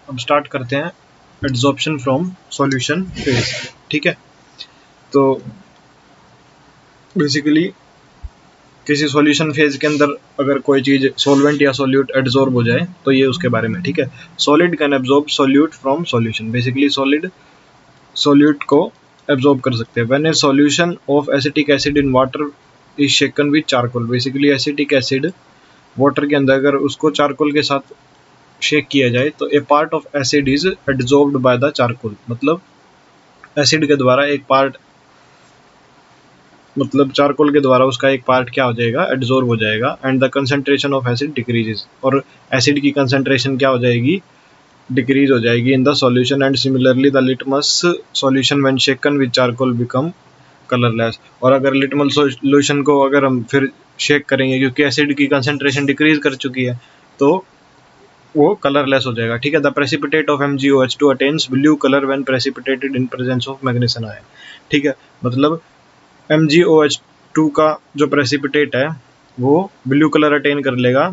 अब स्टार्ट करते हैं एड्जॉर्प्शन फ्रॉम सॉल्यूशन फेज। ठीक है, तो बेसिकली किसी सॉल्यूशन फेज के अंदर अगर कोई चीज सॉल्वेंट या सॉल्यूट एड्जॉर्ब हो जाए तो ये उसके बारे में। ठीक है, solid can absorb solute from solution. Basically solid solute को एब्जॉर्ब कर सकते हैं। When A solution of acetic acid in water is shaken with charcoal. Basically acetic acid water के अंदर अगर उसको चारकोल के साथ शेक किया जाए तो a part of acid is absorbed by the charcoal. मतलब एसिड के द्वारा एक पार्ट, मतलब चारकोल के द्वारा उसका एक पार्ट क्या हो जाएगा, एब्जॉर्ब हो जाएगा। And the concentration of acid decreases, और एसिड की कंसंट्रेशन क्या हो जाएगी, डिक्रीज हो जाएगी in the solution. And similarly the litmus solution when shaken with charcoal become colourless. और अगर लिटमस सॉल्यूशन को अगर हम फिर शेक करेंगे क्योंकि एसिड की कंसंट्रेशन डिक्रीज कर चुकी है तो वो कलरलेस हो जाएगा। ठीक है, the precipitate of MgOH2 attains blue colour when precipitated in presence of magnesium ion. ठीक है, मतलब MgOH2 का जो प्रेसिपिटेट है वो ब्लू कलर अटेन कर लेगा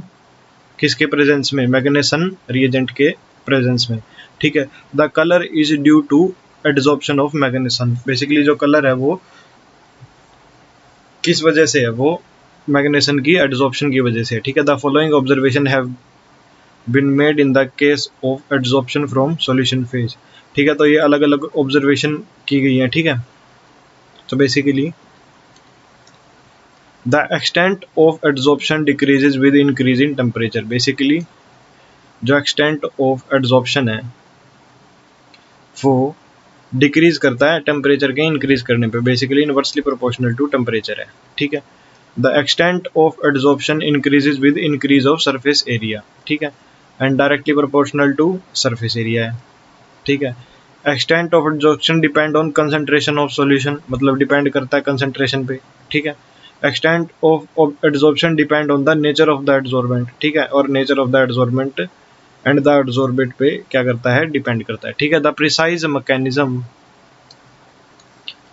किसके प्रेजेंस में, मैग्नीशियम रिएजेंट के प्रेजेंस में। ठीक है, the colour is due to adsorption of magnesium. Basically जो कलर है वो किस वजह से है, वो मैग्नीशियम की एड्जॉर्प्शन की वजह से। ठीक है, the following observation have been made in the case of adsorption from solution phase. ठीक है, तो ये अलग अलग ऑब्जर्वेशन की गई हैं। ठीक है, तो basically the extent of adsorption decreases with increase in temperature. Basically जो एक्सटेंट ऑफ एड्जॉर्प्शन है वो डिक्रीज करता है टेम्परेचर के इंक्रीज करने पे। Basically inversely proportional to temperature है। ठीक है, the extent of adsorption increases with increase of surface area. ठीक है, and directly proportional to surface area है। ठीक है, extent of adsorption depend on concentration of solution, मतलब डिपेंड करता है कंसंट्रेशन पे। ठीक है, extent of adsorption depend on the nature of the adsorbent. ठीक है, और nature of the adsorbent and the adsorbent पे क्या करता है, डिपेंड करता है। ठीक है, the precise mechanism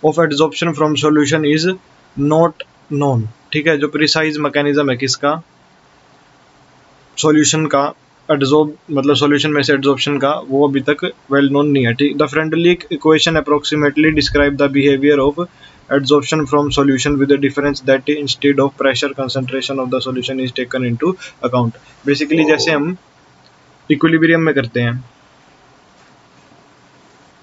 of adsorption from solution is not known. ठीक है, जो प्रिसाइज मैकेनिज्म है किसका, सॉल्यूशन का एड्जॉर्ब, मतलब सॉल्यूशन में से एड्जॉर्प्शन का, वो अभी तक वेल नोन नहीं है। ठीक, the Freundlich equation approximately describe the behaviour of adsorption from solution with the difference that instead of pressure concentration of the solution is taken into account. Basically जैसे हम इक्विलिब्रियम में करते हैं।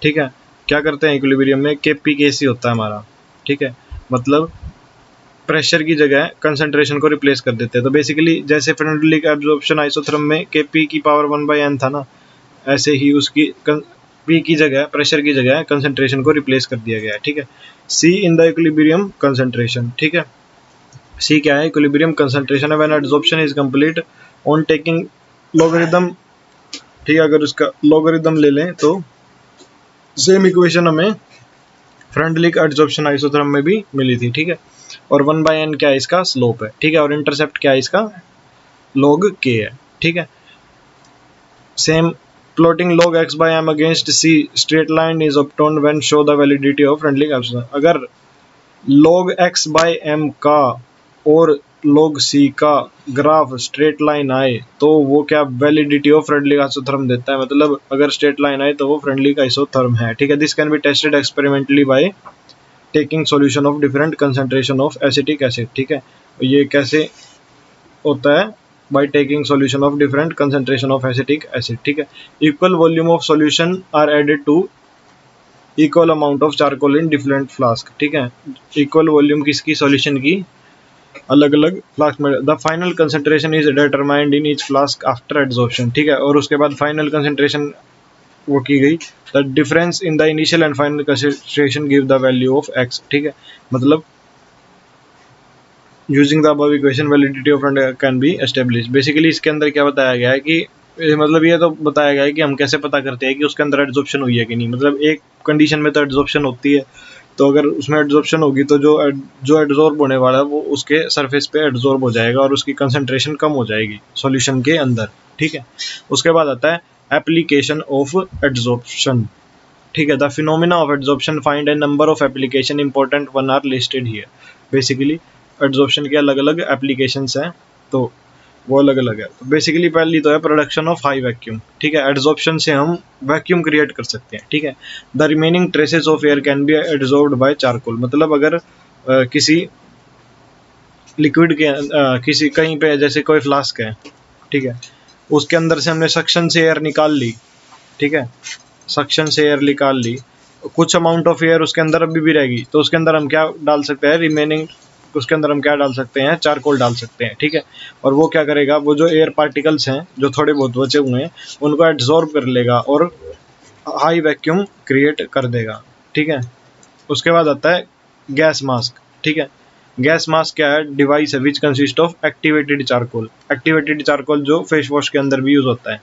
ठीक है, क्या करते हैं इक्विलिब्रियम में, KP/KC होता है हमारा। ठीक है, मतलब प्रेशर की जगह कंसंट्रेशन को रिप्लेस कर देते हैं। तो बेसिकली जैसे फ्रेंडलिक एब्जॉर्प्शन आइसोथर्म में Kp की पावर 1/n था ना, ऐसे ही उसकी P की जगह, प्रेशर की जगह कंसंट्रेशन को रिप्लेस कर दिया गया है। ठीक है, C in the equilibrium concentration. ठीक है, C क्या है, इक्विलिब्रियम कंसंट्रेशन है when absorption is complete on taking logarithm. ठीक है, अगर उसका लॉगरिथम ले लें तो सेम इक्वेशन हमें फ्रेंडलिक एब्जॉर्प्शन आइसोथर्म में भी मिली थी। ठीक है, और 1/n क्या है, इसका स्लोप है। ठीक है, और इंटरसेप्ट क्या है, इसका log k है। ठीक है, same plotting log x/m against c straight line is obtained when show the validity of friendly absorption. अगर log x/m का और log c का ग्राफ स्ट्रेट लाइन आए तो वो क्या, वैलिडिटी ऑफ फ्रेंडली आइसोथर्म देता है। मतलब अगर स्ट्रेट लाइन आए तो वो फ्रेंडली आइसोथर्म है। ठीक है, this can be tested experimentally by taking solution of different concentration of acetic acid. ठीक है, ये कैसे होता है, by taking solution of different concentration of acetic acid. ठीक है, equal volume of solution are added to equal amount of charcoal in different flask. ठीक है, इक्वल वॉल्यूम किसकी, सॉल्यूशन की, अलग अलग फ्लास्क में। The final concentration is determined in each flask after adsorption. ठीक है, और उसके बाद फाइनल कंसंट्रेशन वो की गई, the difference in the initial and final concentration give the value of x। ठीक है, मतलब using the above equation validity of friend can be established. Basically इसके अंदर क्या बताया गया है कि मतलब ये तो बताया गया है कि हम कैसे पता करते हैं कि उसके अंदर एड्जॉर्प्शन हुई है कि नहीं। मतलब एक कंडीशन में तो एड्जॉर्प्शन होती है, तो अगर उसमें एड्जॉर्प्शन होगी तो जो एड्जॉर्ब होने वाला है वो उसके सरफेस पे एड्जॉर्ब हो जाएगा और उसकी कंसंट्रेशन कम हो जाएगी सॉल्यूशन के अंदर। ठीक है, उसके बाद आता है एप्लीकेशन ऑफ एड्जॉर्प्शन। ठीक है, the phenomena of adsorption find a number of application, important one are listed here. Basically adsorption के अलग अलग एप्लीकेशंस हैं। तो वो अलग अलग है। तो बेसिकली पहली तो है प्रोडक्शन ऑफ हाई वैक्यूम, ठीक है, एड्सॉर्प्शन से हम वैक्यूम क्रिएट कर सकते हैं, ठीक है। The remaining traces of air can be absorbed bye charcoal, मतलब अगर किसी लिक्विड के किसी कहीं पे जैसे कोई फ्लास्क है, ठीक है, उसके अंदर से हमने सक्शन से एयर निकाल ली, ठीक है, सक्शन से एयर निकाल ली, कुछ अमाउंट ऑफ एयर उसके अंदर अभी भी रहेगी, तो उसके अंदर हम क्या डाल सकते हैं, रिमेनिंग उसके अंदर हम क्या डाल सकते हैं, चारकोल डाल सकते हैं, ठीक है। और वो क्या करेगा, वो जो एयर पार्टिकल्स हैं जो थोड़े बहुत बचे हुए हैं उनको एब्जॉर्ब कर लेगा और हाई वैक्यूम क्रिएट कर देगा, ठीक है। उसके बाद आता है गैस मास्क, ठीक है। गैस मास्क क्या है, डिवाइस है which consist of activated charcoal. Activated charcoal जो फेस वॉश के अंदर भी यूज होता है,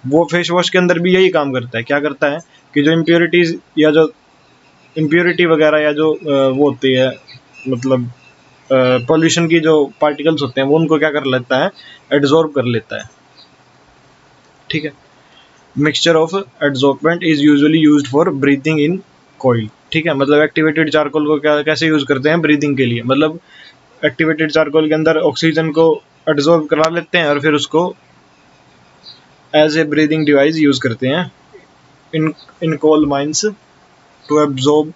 वो फेस वॉश के अंदर भी यही काम करता है। क्या करता है कि जो इम्प्योरिटीज या जो इम्प्योरिटी वगैरह या जो वो होती है, मतलब पॉल्यूशन की जो पार्टिकल्स होते हैं वो उनको क्या कर लेता है, एड्सॉर्ब कर लेता है, ठीक है। Mixture of adsorbent is usually used for breathing in कोयल, ठीक है। मतलब एक्टिवेटेड चारकोल को क्या कैसे यूज करते हैं, ब्रीथिंग के लिए, मतलब एक्टिवेटेड चारकोल के अंदर ऑक्सीजन को एड्सॉर्ब करा लेते हैं और फिर उसको as a breathing device use करते हैं in in coal mines to absorb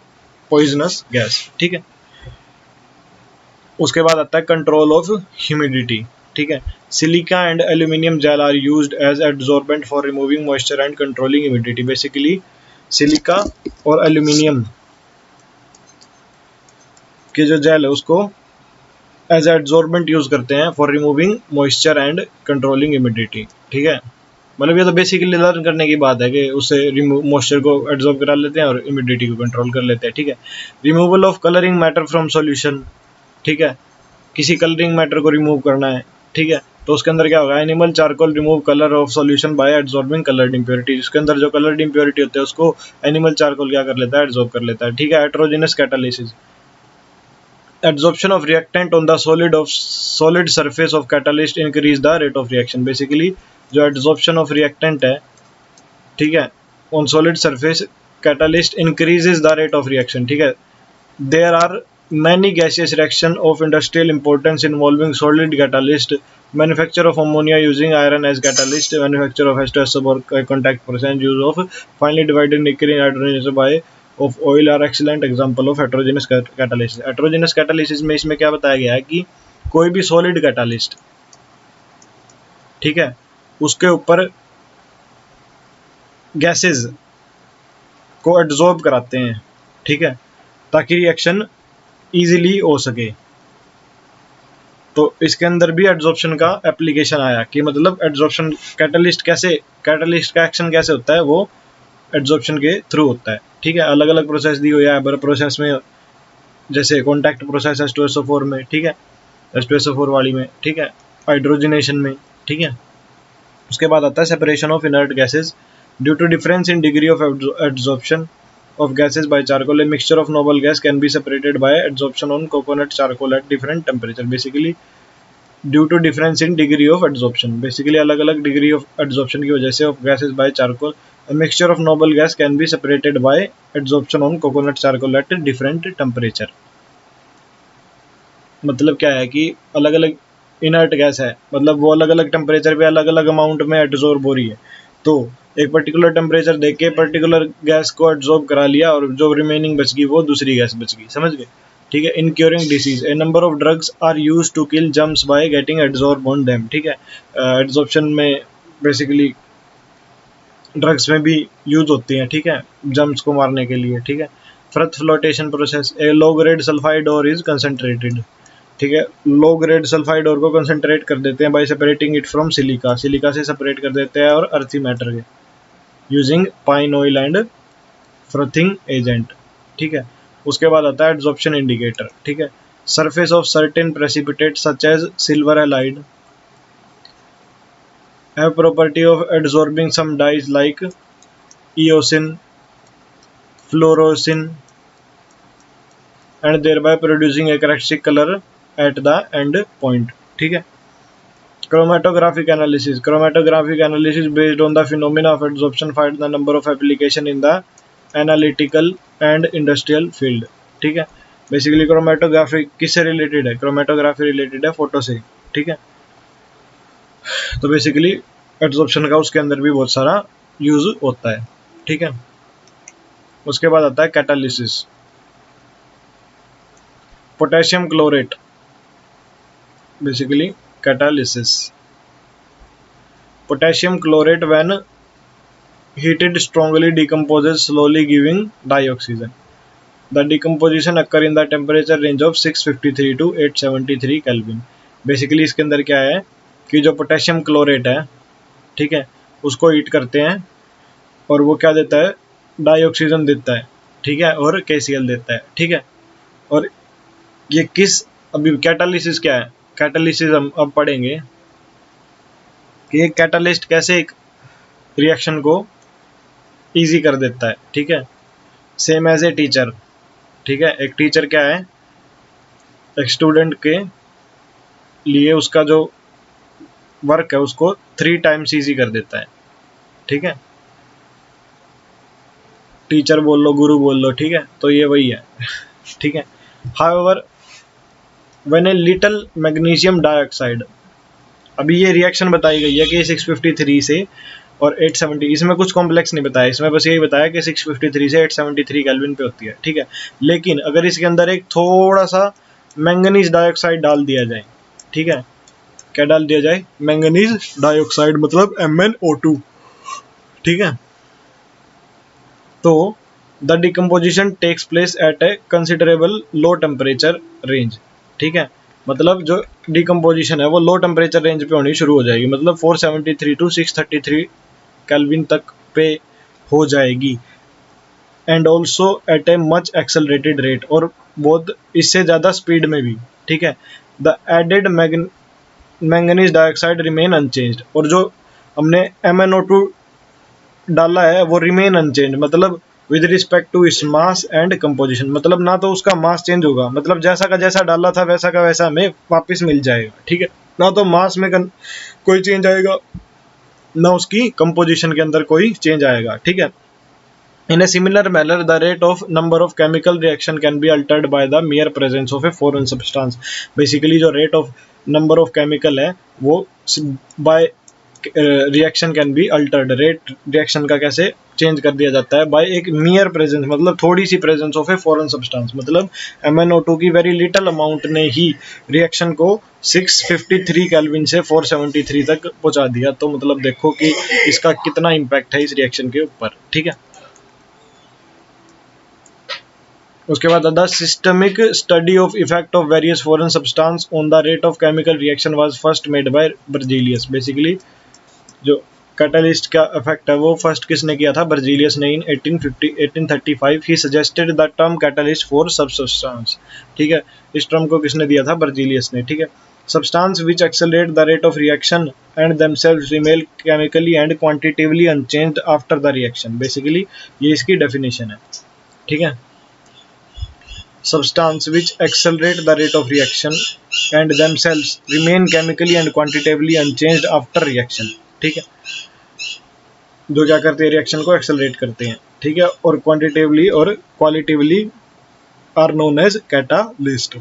poisonous gas, ठीक है। उसके बाद आता है कंट्रोल ऑफ ह्यूमिडिटी, ठीक है। Silica and aluminium gel are used as adsorbent for removing moisture and controlling humidity. Basically silica और एल्यूमिनियम के जो जेल है उसको एज एड्सॉर्बेंट यूज करते हैं for removing moisture and controlling humidity, ठीक है। मतलब ये तो बेसिकली लर्न करने की बात है कि उससे मॉइस्चर को एब्जॉर्ब करा लेते हैं और ह्यूमिडिटी को कंट्रोल कर लेते हैं, ठीक है। Removal of colouring matter from solution, ठीक है, किसी कलरिंग मैटर को रिमूव करना है, ठीक है, तो उसके अंदर क्या होगा, animal charcoal remove colour of solution bye absorbing coloured impurity. उसके अंदर जो कलर्ड इंप्योरिटी होते हैं उसको एनिमल चारकोल क्या कर लेता है, एब्जॉर्ब कर लेता है, ठीक है। Heterogeneous catalysis, adsorption of reactant on the solid surface of catalyst increase the rate of reaction। Basically जो adsorption of reactant है, ठीक है, on solid surface catalyst increases the rate of reaction, ठीक है। there are many gaseous reaction of industrial importance involving solid catalyst, manufacture of ammonia using iron as catalyst, manufacture of H2SO4 contact process, use of finely divided nickel in hydrogen by of oil are excellent example of heterogeneous catalysis. Heterogeneous catalysis में इसमें क्या बताया गया है कि कोई भी solid catalyst, ठीक है, उसके ऊपर गैसेस को एब्जॉर्ब कराते हैं, ठीक है, ताकि रिएक्शन इजीली हो सके। तो इसके अंदर भी एब्जॉर्प्शन का एप्लीकेशन आया कि मतलब एब्जॉर्प्शन कैटालिस्ट कैसे, कैटालिस्ट का एक्शन कैसे होता है, वो एब्जॉर्प्शन के थ्रू होता है, ठीक है। अलग अलग प्रोसेस दी हुई है, प्रोसेस में जैसे कॉन्टैक्ट प्रोसेस H2SO4 में, ठीक है, H2SO4 वाली में, ठीक है, हाइड्रोजनेशन में, ठीक है। उसके बाद आता है separation of inert gases due to difference in degree of absorption of gases by charcoal, a mixture of noble gas can be separated by adsorption on coconut charcoal at different temperature। basically due to difference in degree of adsorption, basically अलग अलग degree of adsorption की वजह से of gases by charcoal, a mixture of noble gas can be separated by adsorption on coconut charcoal at different temperature। मतलब क्या है कि अलग अलग इनर्ट गैस है, मतलब वो अलग अलग टेम्परेचर पे अलग अलग अमाउंट में एब्जॉर्ब हो रही है, तो एक पर्टिकुलर टेम्परेचर देख के पर्टिकुलर गैस को एब्जॉर्ब करा लिया और जो रिमेनिंग बच गई वो दूसरी गैस बच गई, समझ गए, ठीक है। In curing disease a number of drugs are use to kill germs by getting absorb on them, ठीक है। एब्जॉर्प्शन में बेसिकली ड्रग्स में भी यूज होती हैं, ठीक है, जम्स को मारने के लिए, ठीक है। फ्रथ फ्लोटेशन प्रोसेस, ए लो ग्रेड सल्फाइड और इज कंसनट्रेटेड, ठीक है, लो ग्रेड सल्फाइड और को कंसनट्रेट कर देते हैं by separating it from silica, silica से सेपरेट कर देते हैं और अर्थी मैटर के using pine oil and frothing agent, ठीक है। उसके बाद आता है एब्जॉर्प्शन इंडिकेटर, ठीक है, surface of certain precipitate such as silver halide have property of adsorbing some dyes like eosin, fluorescein and thereby producing a characteristic color at the end point, ठीक है। chromatographic analysis, chromatographic analysis based on the phenomena of adsorption find the number of application in the analytical and industrial field, ठीक है। Basically chromatography किससे related है, chromatography related है photo से, ठीक है। तो बेसिकली एड्सॉर्प्शन का उसके अंदर भी बहुत सारा यूज होता है, ठीक है। उसके बाद आता है catalysis. Potassium chlorate, basically catalysis. Potassium chlorate when heated strongly decomposes slowly giving dioxygen. The decomposition occur in the temperature range of 653 to 873 Kelvin. Basically इसके अंदर क्या है कि जो पोटेशियम क्लोरेट है, ठीक है, उसको हीट करते हैं और वो क्या देता है, डाइऑक्सीजन देता है, ठीक है, और KCl देता है, ठीक है। और ये किस, अभी कैटालिसिस क्या है, कैटालिसिस हम अब पढ़ेंगे कि एक कैटालिस्ट कैसे एक रिएक्शन को इजी कर देता है, ठीक है। सेम एज ए टीचर, ठीक है, एक टीचर क्या है, एक स्टूडेंट के लिए उसका जो वर्क है उसको 3 टाइम्स इजी कर देता है, ठीक है। टीचर बोल लो, गुरु बोल लो, ठीक है, तो ये वही है, ठीक है। However when a little magnesium dioxide, अभी ये रिएक्शन बताई गई है कि 653 से और 870, इसमें कुछ कॉम्प्लेक्स नहीं बताया, इसमें बस यही बताया कि 653 से 873 केल्विन पे होती है, ठीक है। लेकिन अगर इसके अंदर एक थोड़ा सा मैंगनीज डाइऑक्साइड डाल दिया जाए, ठीक है, क्या डाल दिया जाए, मैंगनीज डाइऑक्साइड, मतलब MnO2, ठीक है, तो the decomposition takes place at a considerable low temperature range, ठीक है। मतलब जो डिकम्पोजिशन है वो लो टेम्परेचर रेंज पे होनी शुरू हो जाएगी, मतलब 473 टू 633 केल्विन तक पे हो जाएगी। And also at a much accelerated rate, और बहुत इससे ज़्यादा स्पीड में भी, ठीक है। The added manganese dioxide remain unchanged, और जो हमने MnO2 डाला है वो रिमेन अनचेंज, मतलब with respect to its mass and composition, मतलब ना तो उसका मास चेंज होगा, मतलब जैसा का जैसा डाला था वैसा का वैसा हमें वापस मिल जाएगा, ठीक है, ना तो मास में कोई चेंज आएगा, ना उसकी कंपोजिशन के अंदर कोई चेंज आएगा, ठीक है। In a similar manner, the rate of number of chemical reaction can be altered by the mere presence of a foreign substance. Basically जो rate of number of chemical है वो by reaction can be altered, rate reaction का कैसे change कर दिया जाता है, bye एक मियर प्रेजेंस, मतलब थोड़ी सी presence of a foreign substance, मतलब MnO2 की वेरी लिटिल अमाउंट ने ही रिएक्शन को 653 केल्विन से 473 तक पहुंचा दिया। तो मतलब देखो कि इसका कितना इम्पैक्ट है इस रिएक्शन के ऊपर, ठीक है। उसके बाद the systemic study of effect of various foreign substance on the rate of chemical reaction was first made by Berzelius. Basically जो कैटलिस्ट का इफेक्ट है वो फर्स्ट किसने किया था, बर्जीलियस ने, इन 1835 he suggested the term catalyst for substance, ठीक है। इस टर्म को किसने दिया था, बर्जीलियस ने, ठीक है। Substance which accelerate the rate of reaction and themselves remain chemically and quantitatively unchanged after the reaction. Basically ये इसकी डेफिनेशन है, ठीक है। Substance which accelerate the rate of reaction and themselves remain chemically and quantitatively unchanged after reaction, ठीक है। जो क्या करते हैं, रिएक्शन को एक्सेलरेट करते हैं, ठीक है, और क्वांटिटेटिवली और qualitatively are known as catalyst,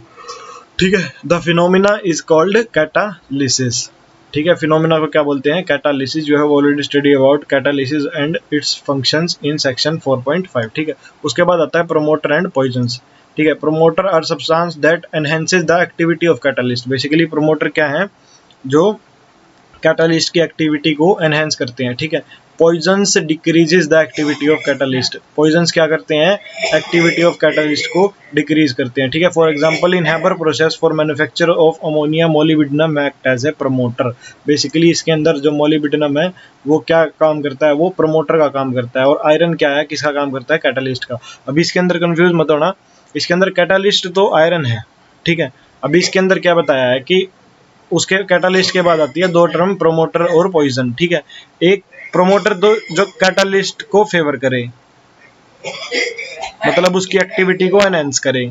ठीक है। The phenomena is called catalysis, ठीक है। फिनोमिना को क्या बोलते हैं, कैटालिसिस। जो है already study about catalysis and it's functions in section 4.5, ठीक है। उसके बाद आता है प्रोमोटर एंड पॉइजन्स, ठीक है। Promoter are substance that enhances the activity of catalyst. Basically promoter क्या है, जो कैटालिस्ट की एक्टिविटी को एनहेंस करते हैं, ठीक है। Poisons decreases the activity of catalyst. Poisons क्या करते हैं, एक्टिविटी ऑफ कैटालिस्ट को डिक्रीज करते हैं, ठीक है। For example in Haber process for manufacture of ammonia molybdenum act as a promoter. Basically इसके अंदर जो मोलिब्डेनम है वो क्या काम करता है, वो प्रमोटर का काम करता है। और आयरन क्या है, किसका काम करता है, कैटालिस्ट का। अभी इसके अंदर कंफ्यूज मत होना, इसके अंदर कैटालिस्ट तो आयरन है, ठीक है। अभी इसके अंदर क्या बताया है कि उसके कैटालिस्ट के बाद आती है दो टर्म, प्रोमोटर और पॉइजन, ठीक है। एक प्रोमोटर तो जो कैटालिस्ट को फेवर करे, मतलब उसकी एक्टिविटी को एनहेंस करे,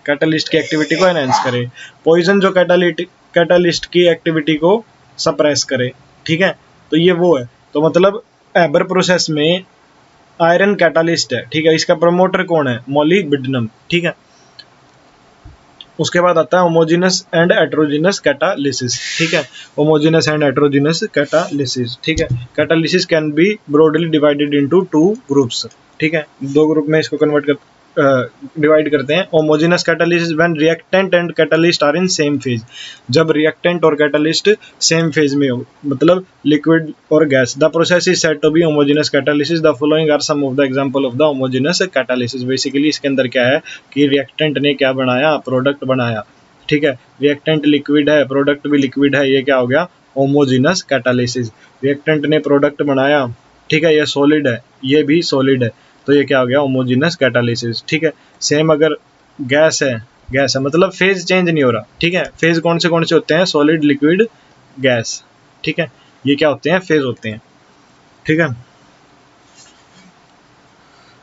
कैटालिस्ट की एक्टिविटी को एनहेंस करे। पॉइजन जो कैटालिस्ट की एक्टिविटी को सप्रेस करे, ठीक है। तो ये वो है, तो मतलब हैबर प्रोसेस में आयरन कैटालिस्ट है, ठीक है। इसका प्रमोटर कौन है, मोलिब्डेनम, ठीक है। उसके बाद आता है होमोजेनस एंड हेटेरोजेनस कैटालिसिस, ठीक है। होमोजेनस एंड हेटेरोजेनस कैटालिसिस, ठीक है। Catalysis can be broadly divided into two groups, ठीक है। दो ग्रुप में इसको कन्वर्ट कर डिवाइड करते हैं। Homogeneous catalysis when reactant and catalyst are in same phase, जब रिएक्टेंट और कैटालिस्ट सेम फेज में हो, मतलब लिक्विड और gas. The process is said to be homogeneous catalysis. The following are some of the example of the homogeneous catalysis. Basically इसके अंदर क्या है कि रिएक्टेंट ने क्या बनाया, प्रोडक्ट बनाया, ठीक है। रिएक्टेंट लिक्विड है, प्रोडक्ट भी लिक्विड है, ये क्या हो गया, होमोजेनस कैटालिसिस। रिएक्टेंट ने प्रोडक्ट बनाया, ठीक है, ये सॉलिड है, ये भी सॉलिड है, तो ये क्या हो गया, होमोजेनस कैटालिसिस, ठीक है। सेम अगर गैस है मतलब फेज चेंज नहीं हो रहा, ठीक है। फेज कौन से होते हैं, सॉलिड, लिक्विड, गैस, ठीक है। ये क्या होते हैं, फेज होते हैं, ठीक है।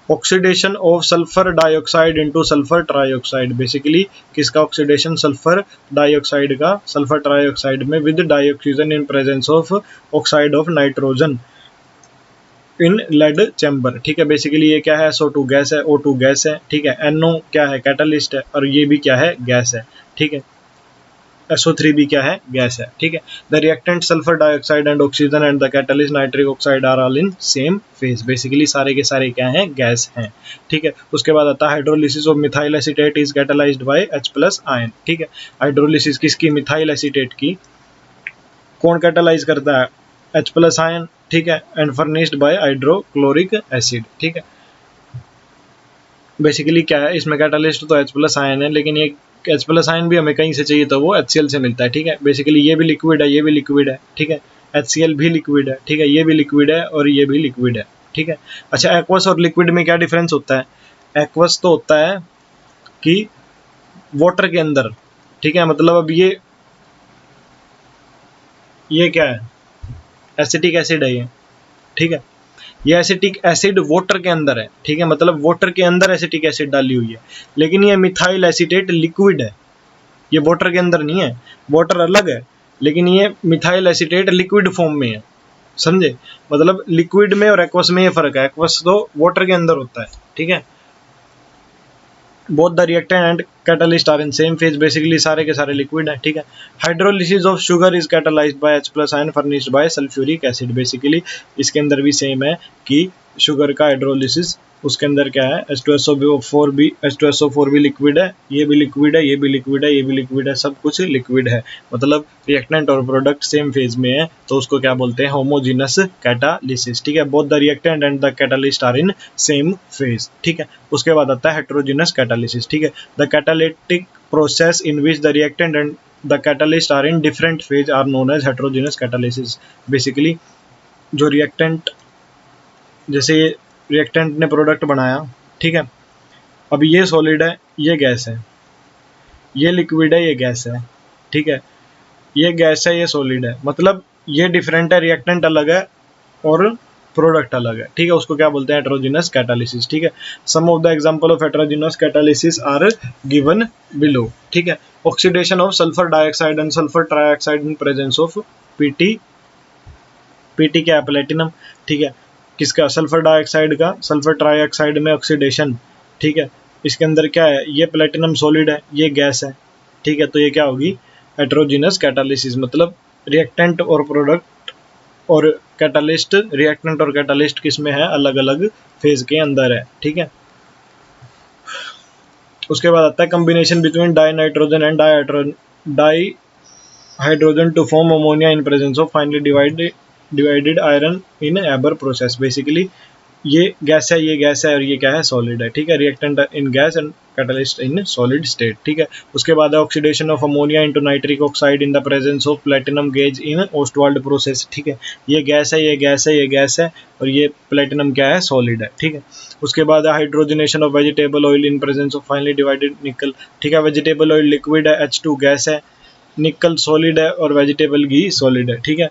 Oxidation of sulphur dioxide into sulphur trioxide. Basically किसका ऑक्सीडेशन, सल्फर डाइऑक्साइड का सल्फर ट्राइऑक्साइड में with dioxygen in presence of oxide of nitrogen in lead chamber, ठीक है। बेसिकली ये क्या है, SO2 गैस है, O2 गैस है, ठीक है। NO क्या है, कैटालिस्ट है, और ये भी क्या है, गैस है, ठीक है। SO3 भी क्या है, गैस है, ठीक है। The reactant sulphur dioxide and oxygen and the catalyst nitric oxide are all in same phase. Basically सारे के सारे क्या हैं, गैस हैं, ठीक है। उसके बाद आता है hydrolysis of methyl acetate is catalysed by H+ ion, ठीक है। हाइड्रोलिसिस किसकी, मिथाइल एसीटेट की, कौन कैटलाइज करता है, H+ आयन, ठीक है। And furnished bye hydrochloric acid, ठीक है। बेसिकली क्या है, इसमें कैटालिस्ट तो H+ आयन है, लेकिन ये H+ आयन भी हमें कहीं से चाहिए तो वो HCl से मिलता है, ठीक है। बेसिकली ये भी लिक्विड है, ये भी लिक्विड है, ठीक है। HCl भी लिक्विड है, ठीक है, ये भी लिक्विड है और ये भी लिक्विड है, ठीक है। अच्छा, एक्वस और लिक्विड में क्या डिफरेंस होता है, एक्वस तो होता है कि वाटर के अंदर, ठीक है, मतलब अब ये क्या है, एसिटिक एसिड है ये, ठीक है। ये एसिटिक एसिड वाटर के अंदर है, ठीक है, मतलब वाटर के अंदर एसिटिक एसिड डाली हुई है, लेकिन ये मिथाइल एसीटेट लिक्विड है, ये वाटर के अंदर नहीं है, वाटर अलग है, लेकिन ये मिथाइल एसीटेट लिक्विड फॉर्म में है, समझे। मतलब लिक्विड में और एक्वस में ये फर्क है, एक्वस तो वाटर के अंदर होता है, ठीक है। Both the reactant and catalyst are in same phase. Basically सारे के सारे लिक्विड है, ठीक है। Hydrolysis of sugar is catalysed by H+ ion furnished by sulphuric acid. Basically इसके अंदर भी सेम है कि शुगर का हाइड्रोलिसिस, उसके अंदर क्या है, H2SO4 भी लिक्विड है, ये भी लिक्विड है, ये भी लिक्विड है, ये भी लिक्विड है, सब कुछ लिक्विड है, मतलब रिएक्टेंट और प्रोडक्ट सेम फेज में है, तो उसको क्या बोलते हैं, होमोजेनस कैटालिसिस, ठीक है। Both the reactant and the catalyst are in same phase, ठीक है। उसके बाद आता है हेटेरोजेनस कैटालिसिस, ठीक है। The catalytic process in which the reactant and the catalyst are in different phase are known as heterogeneous catalysis. Basically जो reactant, जैसे रिएक्टेंट ने प्रोडक्ट बनाया, ठीक है, अब ये सॉलिड है, ये गैस है, ये लिक्विड है, ये गैस है, ठीक है, ये गैस है, ये सॉलिड है, मतलब ये डिफरेंट है, रिएक्टेंट अलग है और प्रोडक्ट अलग है, ठीक है। उसको क्या बोलते हैं, हेटेरोजेनस कैटालिसिस, ठीक है। Some of the example of heterogeneous catalysis are given below, ठीक है। Oxidation of sulphur dioxide and sulphur trioxide in presence of PT क्या है, प्लेटिनम, ठीक है। किसका, सल्फर डाइऑक्साइड का सल्फर ट्राइऑक्साइड में ऑक्सीडेशन, ठीक है। इसके अंदर क्या है, ये प्लेटिनम सॉलिड है, ये गैस है, ठीक है, तो ये क्या होगी, हेटेरोजेनस कैटालिसिस। मतलब रिएक्टेंट और प्रोडक्ट और कैटालिस्ट, रिएक्टेंट और कैटालिस्ट किस में है, अलग अलग फेज के अंदर है, ठीक है। उसके बाद आता है combination between dinitrogen and dihydrogen to form ammonia in presence of finely divided iron in Haber process. Basically ये गैस है, ये गैस है और ये क्या है, सॉलिड है, ठीक है। Reactant in gas and catalyst in solid state, ठीक है। उसके बाद है oxidation of ammonia into nitric oxide in the presence of platinum gauge in Ostwald process, ठीक है। ये गैस है, ये गैस है, ये गैस है और ये प्लेटिनम क्या है, सॉलिड है, ठीक है। उसके बाद है hydrogenation of vegetable oil in presence of finely divided निकल, ठीक है। वेजिटेबल ऑयल लिक्विड है, H2 गैस है, निकल सॉलिड है और वेजिटेबल घी सॉलिड है, ठीक है।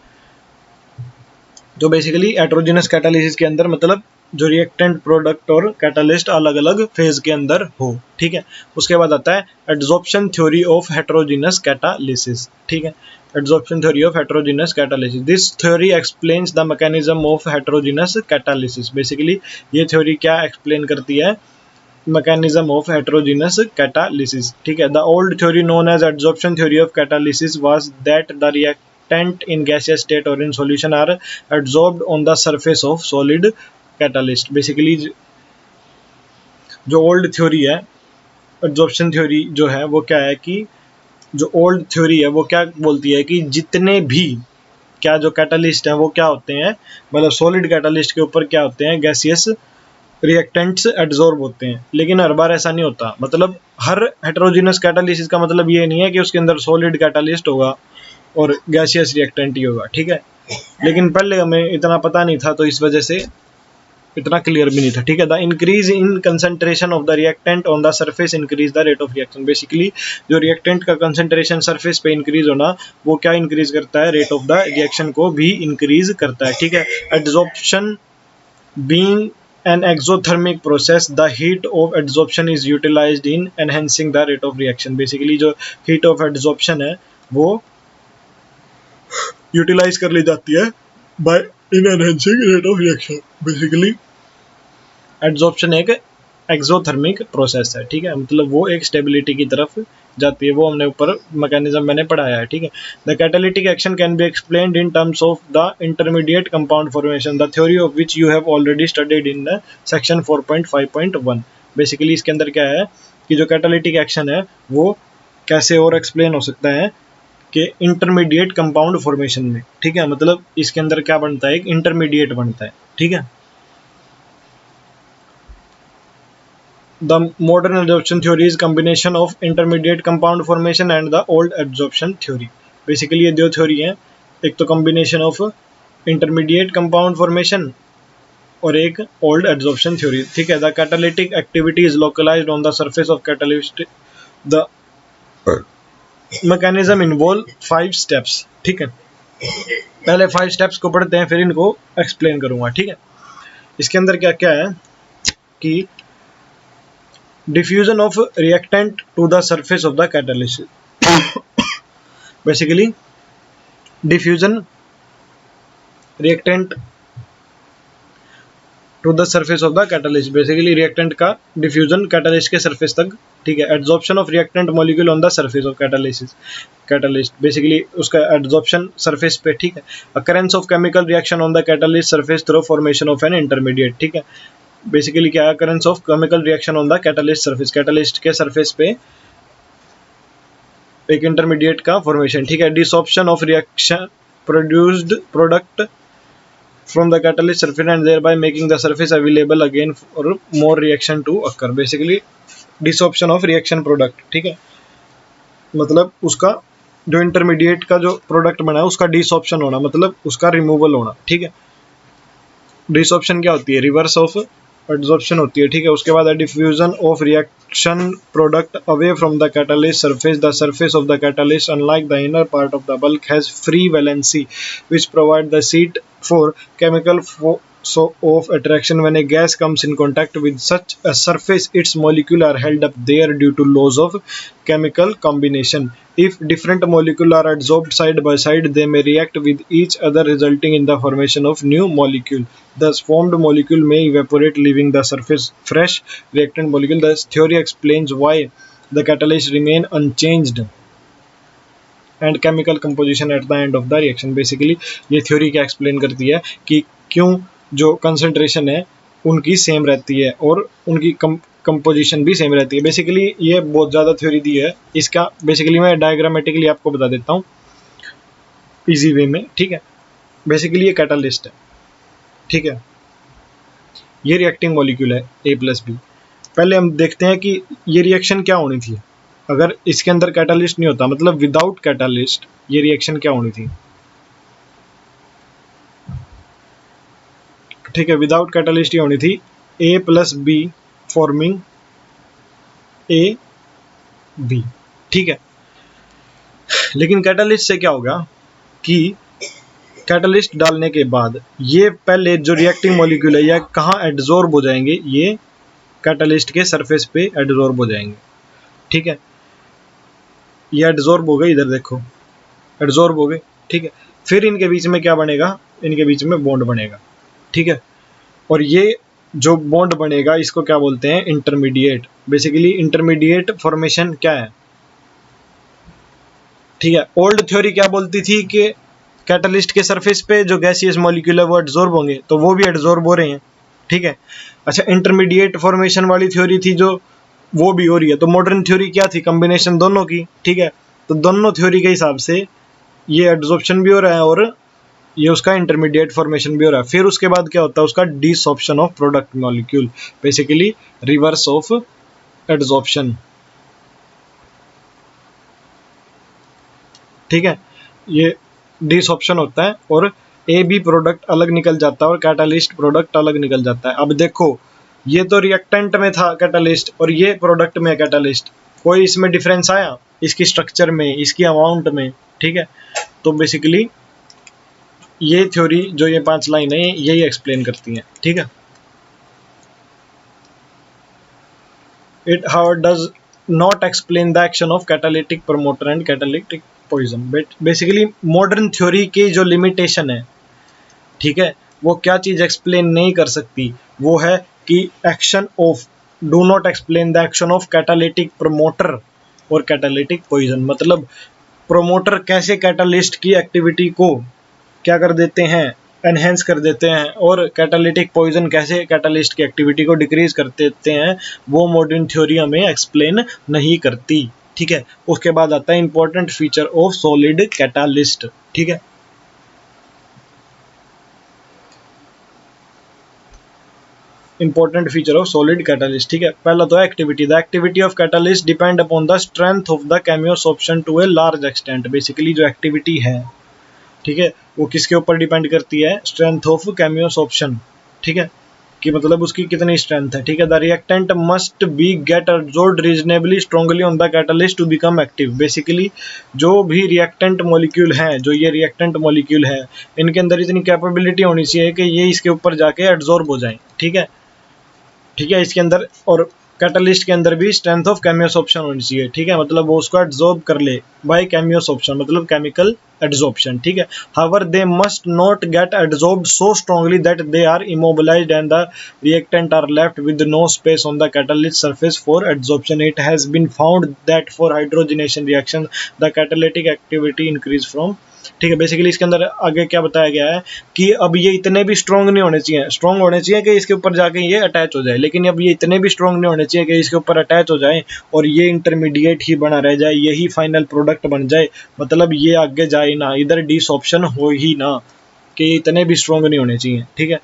तो बेसिकली हेटेरोजेनस कैटालिसिस के अंदर मतलब जो रिएक्टेंट, प्रोडक्ट और कैटालिस्ट अलग अलग फेज के अंदर हो, ठीक है। उसके बाद आता है adsorption theory of heterogeneous catalysis, ठीक है। Adsorption theory of heterogeneous catalysis, this theory explains the mechanism of heterogeneous catalysis. Basically ये थ्योरी क्या एक्सप्लेन करती है mechanism of heterogeneous catalysis, ठीक है. The old theory known as adsorption theory of catalysis was that the reactant in gaseous state or in solution are adsorbed on the surface of solid catalyst. Basically जो old theory है adsorption theory जो है वो क्या है कि जो old theory है वो क्या बोलती है कि जितने भी क्या जो कैटालिस्ट हैं वो क्या होते हैं, मतलब सॉलिड कैटालिस्ट के ऊपर क्या होते हैं, गैसियस रिएक्टेंट्स एड्सॉर्ब होते हैं. लेकिन हर बार ऐसा नहीं होता. मतलब हर हेटेरोजेनस कैटालिसिस का मतलब ये नहीं है कि उसके अंदर सॉलिड कैटालिस्ट होगा और गैसियस रिएक्टेंट ही होगा, ठीक है. लेकिन पहले हमें इतना पता नहीं था तो इस वजह से इतना क्लियर भी नहीं था, ठीक है. The increase in concentration of the reactant on the surface increase the rate of reaction. Basically जो रिएक्टेंट का कंसंट्रेशन सरफेस पे इंक्रीज होना वो क्या इंक्रीज करता है, रेट ऑफ द रिएक्शन को भी इंक्रीज करता है, ठीक है. Adsorption being an exothermic process, the heat of adsorption is utilized in enhancing the rate of reaction. Basically जो heat of adsorption है वो utilize कर ली जाती है by in enhancing rate of reaction. Basically adsorption एक एक्सोथर्मिक प्रोसेस है, ठीक है. मतलब वो एक स्टेबिलिटी की तरफ जाती है, वो हमने ऊपर मैकेनिज्म मैंने पढ़ाया है, ठीक है. The catalytic action can be explained in terms of the intermediate compound formation, the theory of which you have already studied in the section 4.5.1. Basically इसके अंदर क्या है कि जो कैटालिटिक एक्शन है वो कैसे और एक्सप्लेन हो सकता है कि इंटरमीडिएट कंपाउंड फॉर्मेशन में, ठीक है. मतलब इसके अंदर क्या बनता है, एक इंटरमीडिएट बनता है, ठीक है. The modern adsorption theory is combination of intermediate compound formation and the old adsorption theory. Basically ये दो थ्योरी हैं, एक तो combination of intermediate compound formation और एक old adsorption theory, ठीक है. The catalytic activity is localized on the surface of catalyst. The mechanism involve 5 steps, ठीक है. पहले 5 steps को पढ़ते हैं फिर इनको explain करूँगा, ठीक है. इसके अंदर क्या क्या है कि diffusion of reactant to the surface of the catalyst. Basically diffusion reactant to the surface of the catalyst. Basically reactant का diffusion catalyst के surface तक, ठीक है. Adsorption of reactant molecule on the surface of catalyst. Basically उसका adsorption surface पे, ठीक है. Occurrence of chemical reaction on the catalyst surface through formation of an intermediate, ठीक है. बेसिकली क्या है, occurrence of chemical reaction on the catalyst surface, catalyst के surface पे एक इंटरमीडिएट का फॉर्मेशन, ठीक है. Desorption of reaction produced product from the catalyst surface and thereby making the surface available again for more reaction to occur. Basically desorption of reaction product, ठीक है. मतलब उसका जो इंटरमीडिएट का जो प्रोडक्ट बना है उसका डिसॉर्प्शन होना, मतलब उसका रिमूवल होना, ठीक है. डिसॉर्प्शन क्या होती है, रिवर्स ऑफ एड्सॉर्प्शन होती है, ठीक है. उसके बाद diffusion of reaction product away from the catalyst surface. The surface of the catalyst unlike the inner part of the bulk has free valency which provide the seat for chemical of attraction. When a gas comes in contact with such a surface, its molecules are held up there due to laws of chemical combination. If different molecules are adsorbed side by side, they may react with each other, resulting in the formation of new molecule. Thus formed molecule may evaporate, leaving the surface fresh reactant molecule. This theory explains why the catalyst remain unchanged and chemical composition at the end of the reaction. Basically ये theory क्या explain करती है कि क्यों जो concentration है उनकी same रहती है और उनकी कंपोजिशन भी सेम रहती है. बेसिकली ये बहुत ज़्यादा थ्योरी दी है. इसका बेसिकली मैं डायग्रामेटिकली आपको बता देता हूँ इजी वे में, ठीक है. बेसिकली ये कैटालिस्ट है, ठीक है. ये रिएक्टिंग मॉलिक्यूल है A+B. पहले हम देखते हैं कि ये रिएक्शन क्या होनी थी अगर इसके अंदर कैटालिस्ट नहीं होता, मतलब विदाउट कैटालिस्ट ये रिएक्शन क्या होनी थी, ठीक है. विदाउट कैटालिस्ट ये होनी थी A+B फॉर्मिंग AB, ठीक है. लेकिन कैटालिस्ट से क्या होगा कि कैटालिस्ट डालने के बाद ये पहले जो रिएक्टिंग मॉलिक्यूल है ये कहाँ एडजॉर्ब हो जाएंगे, ये कैटालिस्ट के सरफेस पे एडजॉर्ब हो जाएंगे, ठीक है. ये एडजॉर्ब हो गए, इधर देखो एडजॉर्ब हो गए, ठीक है. फिर इनके बीच में क्या बनेगा, इनके बीच में बॉन्ड बनेगा, ठीक है. और ये जो बॉन्ड बनेगा इसको क्या बोलते हैं, इंटरमीडिएट। बेसिकली इंटरमीडिएट फॉर्मेशन क्या है, ठीक है। ओल्ड थ्योरी क्या बोलती थी कि कैटलिस्ट के सरफेस पे जो गैसियस मॉलिक्यूल है वो एड्सॉर्ब होंगे, तो वो भी एड्सॉर्ब हो रहे हैं, ठीक है। अच्छा, इंटरमीडिएट फॉर्मेशन वाली थ्योरी थी जो, वो भी हो रही है। तो मॉडर्न थ्योरी क्या थी, कॉम्बिनेशन दोनों की, ठीक है। तो दोनों थ्योरी के हिसाब से ये एड्सॉर्प्शन भी हो रहा है और ये उसका इंटरमीडिएट फॉर्मेशन भी हो रहा है। फिर उसके बाद क्या होता है, उसका desorption of product molecule, basically reverse of adsorption, ठीक है। ये डिसऑप्शन होता है और ए बी प्रोडक्ट अलग निकल जाता है और कैटालिस्ट प्रोडक्ट अलग निकल जाता है। अब देखो, ये तो रिएक्टेंट में था कैटालिस्ट और ये प्रोडक्ट में कैटालिस्ट, कोई इसमें डिफरेंस आया इसकी स्ट्रक्चर में, इसकी अमाउंट में, ठीक है। तो बेसिकली ये थ्योरी जो ये 5 लाइन है यही एक्सप्लेन करती है, ठीक है। It how does not explain the action of catalytic promoter and catalytic poison. Basically modern theory की जो लिमिटेशन है, ठीक है, वो क्या चीज एक्सप्लेन नहीं कर सकती, वो है कि action of, do not explain the action of catalytic promoter और कैटालिटिक पॉइजन। मतलब प्रोमोटर कैसे कैटालिस्ट की एक्टिविटी को क्या कर देते हैं, एनहेंस कर देते हैं, और कैटालिटिक पॉइजन कैसे कैटालिस्ट की एक्टिविटी को डिक्रीज कर देते हैं, वो मॉडर्न थ्योरी हमें एक्सप्लेन नहीं करती, ठीक है। उसके बाद आता है important feature of solid catalyst, ठीक है। Important feature of solid catalyst, ठीक है। पहला तो है activity. The activity of catalyst depend upon the strength of the chemisorption to a large extent. Basically जो एक्टिविटी है, ठीक है, वो किसके ऊपर डिपेंड करती है, स्ट्रेंथ ऑफ कैमियोसॉर्प्शन, ठीक है, कि मतलब उसकी कितनी स्ट्रेंथ है, ठीक है। The reactant must be get absorbed reasonably strongly on the catalyst to become active. Basically जो भी रिएक्टेंट मॉलिक्यूल है, जो ये रिएक्टेंट मॉलिक्यूल है, इनके अंदर इतनी कैपेबिलिटी होनी चाहिए कि ये इसके ऊपर जाके एब्जॉर्ब हो जाए, ठीक है, ठीक है। इसके अंदर और कैटलिस्ट के अंदर भी स्ट्रेंथ ऑफ कैमियोसॉर्प्शन होनी चाहिए, ठीक है, मतलब वो उसको एब्जॉर्ब कर ले बाय कैमियोसॉर्प्शन, मतलब केमिकल एब्जॉर्प्शन, ठीक है। However they must not get absorbed so strongly that they are immobilised and the reactant are left with no space on the catalyst surface for absorption. It has been found that for hydrogenation reaction the catalytic activity increase from, ठीक है। Basically इसके अंदर आगे क्या बताया गया है कि अब ये इतने भी स्ट्रांग नहीं होने चाहिए, स्ट्रांग होने चाहिए कि इसके ऊपर जाके ये अटैच हो जाए, लेकिन अब ये इतने भी स्ट्रांग नहीं होने चाहिए कि इसके ऊपर अटैच हो जाए और ये इंटरमीडिएट ही बना रह जाए, यही फाइनल प्रोडक्ट बन जाए, मतलब ये आगे जाए ना, इधर डिसऑप्शन हो ही ना, कि इतने भी स्ट्रांग नहीं होने चाहिए, ठीक है।